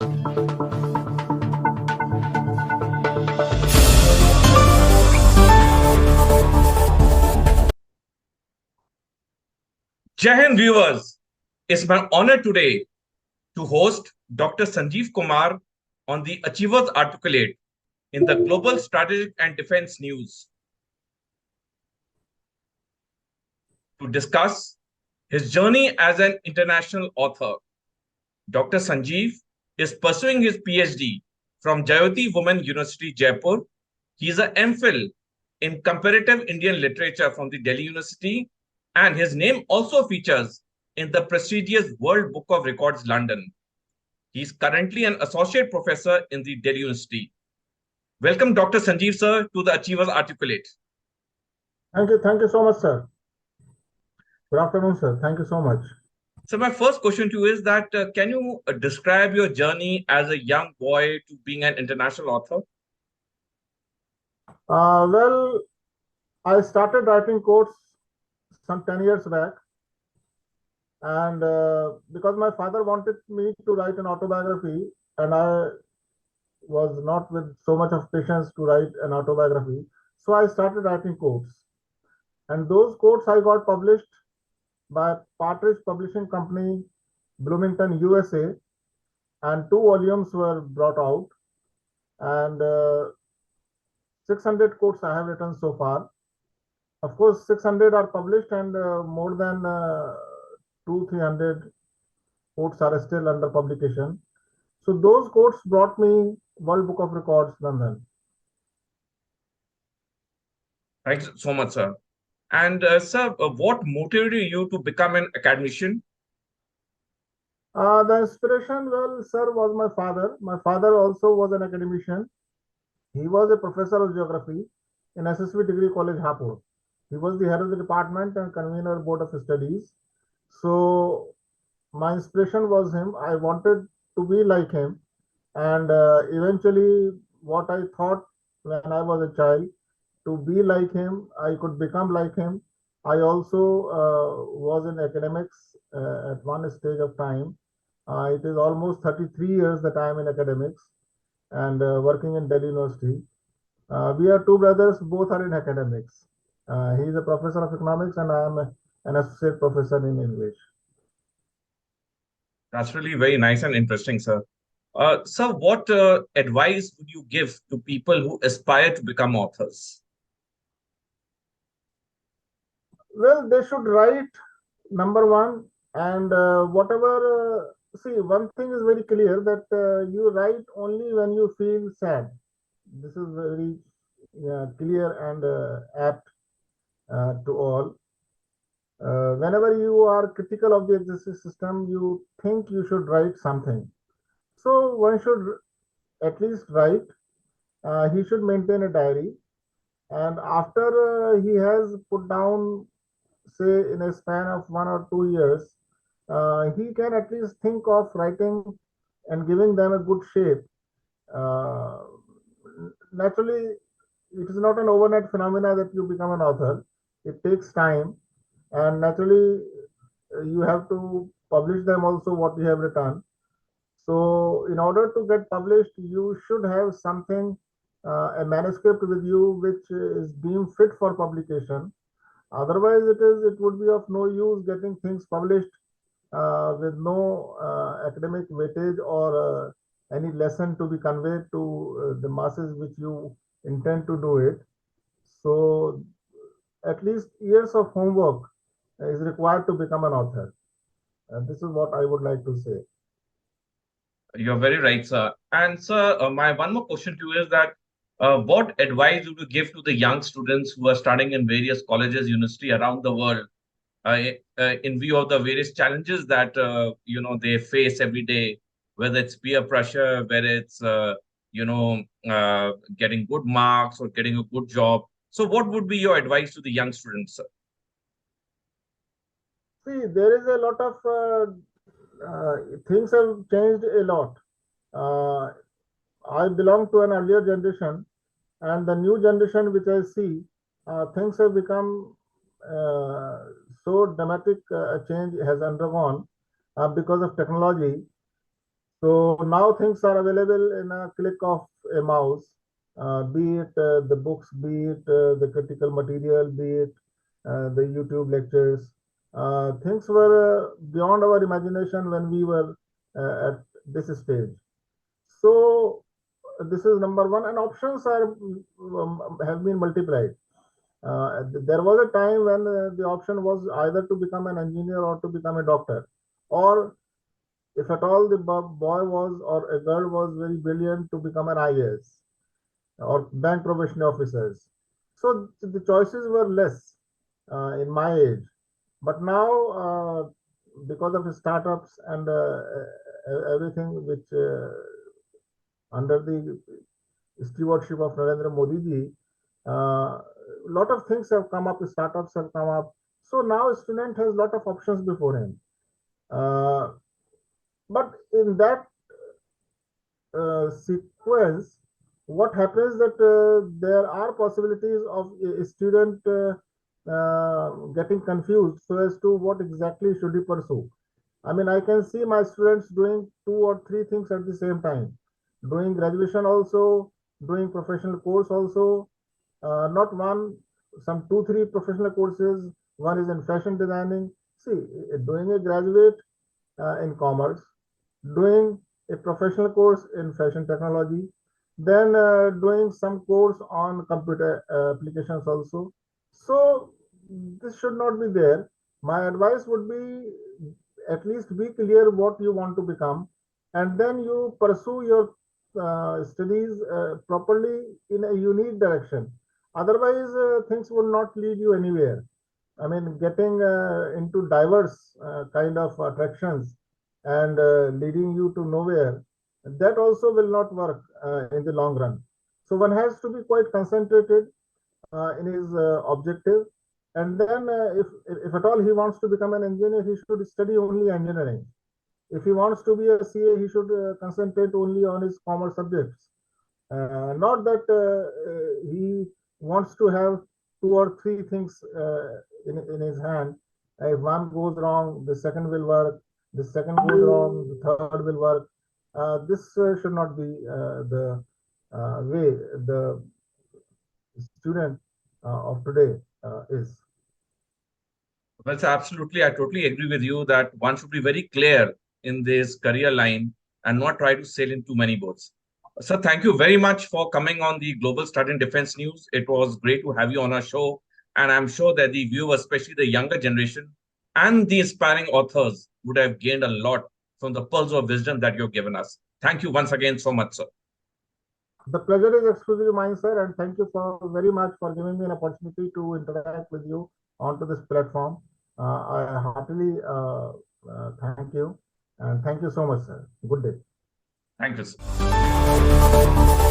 Jai Hind viewers, it's my honor today to host Dr. Sanjeev Kumar on the Achievers Articulate in the Global Strategic and Defense News to discuss his journey as an international author. Dr. Sanjeev is pursuing his PhD from Jayoti Women University, Jaipur. He is an MPhil in Comparative Indian Literature from the Delhi University, and his name also features in the prestigious World Book of Records, London. He is currently an associate professor in the Delhi University. Welcome, Dr. Sanjeev, sir, to the Achievers Articulate. Thank you so much, sir. Good afternoon, sir. Thank you so much. So my first question to you is that can you describe your journey as a young boy to being an international author? Well, I started writing quotes some 10 years back, and because my father wanted me to write an autobiography, and I was not with so much of patience to write an autobiography, so I started writing quotes. And those quotes I got published by Partridge Publishing Company, Bloomington, USA, and 2 volumes were brought out, and 600 quotes I have written so far. Of course, 600 are published, and more than 200-300 quotes are still under publication. So those quotes brought me World Book of Records, London. Thanks so much, sir. And sir, what motivated you to become an academician? The inspiration, well, sir, was my father. My father also was an academician. He was a professor of geography in SSV Degree College, Hapur. He was the head of the department and convener board of studies. So my inspiration was him. I wanted to be like him. And eventually, what I thought when I was a child, to be like him, I could become like him. I also was in academics at one stage of time. It is almost 33 years that I am in academics and working in Delhi University. We are 2 brothers, both are in academics. He is a professor of economics and I am an associate professor in English. That's really very nice and interesting, sir. Sir, what advice would you give to people who aspire to become authors? Well, they should write, number one, and whatever, see, one thing is very clear that you write only when you feel sad. This is very clear and apt to all. Whenever you are critical of the existing system, you think you should write something. So one should at least write. He should maintain a diary. And after he has put down, say, in a span of 1 or 2 years, he can at least think of writing and giving them a good shape. Naturally, it is not an overnight phenomena that you become an author. It takes time, and naturally, you have to publish them also what you have written. So, in order to get published, you should have something, a manuscript with you, which is deemed fit for publication. Otherwise, it would be of no use getting things published with no academic weightage or any lesson to be conveyed to the masses which you intend to do it. So at least years of homework is required to become an author. This is what I would like to say. You're very right, sir. And sir, my one more question to you is that what advice would you give to the young students who are studying in various colleges, university around the world, in view of the various challenges that they face every day, whether it's peer pressure, whether it's getting good marks or getting a good job? So, what would be your advice to the young students, sir? See, there is a lot of things have changed a lot. I belong to an earlier generation, and the new generation which I see, things have become so dramatic change has undergone because of technology. So now things are available in a click of a mouse, be it the books, be it the critical material, be it the YouTube lectures. Things were beyond our imagination when we were at this stage. So this is number one, and options are have been multiplied. There was a time when the option was either to become an engineer or to become a doctor, or if at all the boy was or a girl was very brilliant, to become an IAS or bank probation officers. So the choices were less in my age. But now, because of startups and everything which under the stewardship of Narendra Modi ji, a lot of things have come up, startups have come up. So now a student has a lot of options before him. But in that sequence, what happens that there are possibilities of a student getting confused so as to what exactly should he pursue. I mean, I can see my students doing 2 or 3 things at the same time, doing graduation also, doing professional course also, not one, some 2, 3 professional courses. One is in fashion designing. See, doing a graduate in commerce, doing a professional course in fashion technology, then doing some course on computer applications also. So this should not be there. My advice would be at least be clear what you want to become, and then you pursue your studies properly in a unique direction. Otherwise, things will not lead you anywhere. I mean, getting into diverse kind of attractions and leading you to nowhere, that also will not work in the long run. So one has to be quite concentrated in his objective. And then if at all he wants to become an engineer, he should study only engineering. If he wants to be a CA, he should concentrate only on his commerce subjects. Not that he wants to have 2 or 3 things in his hand. If one goes wrong, the second will work. The second goes wrong, the third will work. This should not be the way the student of today is. Well, sir, absolutely. I totally agree with you that one should be very clear in this career line and not try to sail in too many boats. Sir, thank you very much for coming on the Global Study in Defense News. It was great to have you on our show. And I'm sure that the viewers, especially the younger generation and the inspiring authors, would have gained a lot from the pearls of wisdom that you've given us. Thank you once again so much, sir. The pleasure is exclusively mine, sir, and thank you for very much for giving me an opportunity to interact with you onto this platform. I heartily thank you, and thank you so much, sir. Good day. Thank you, sir.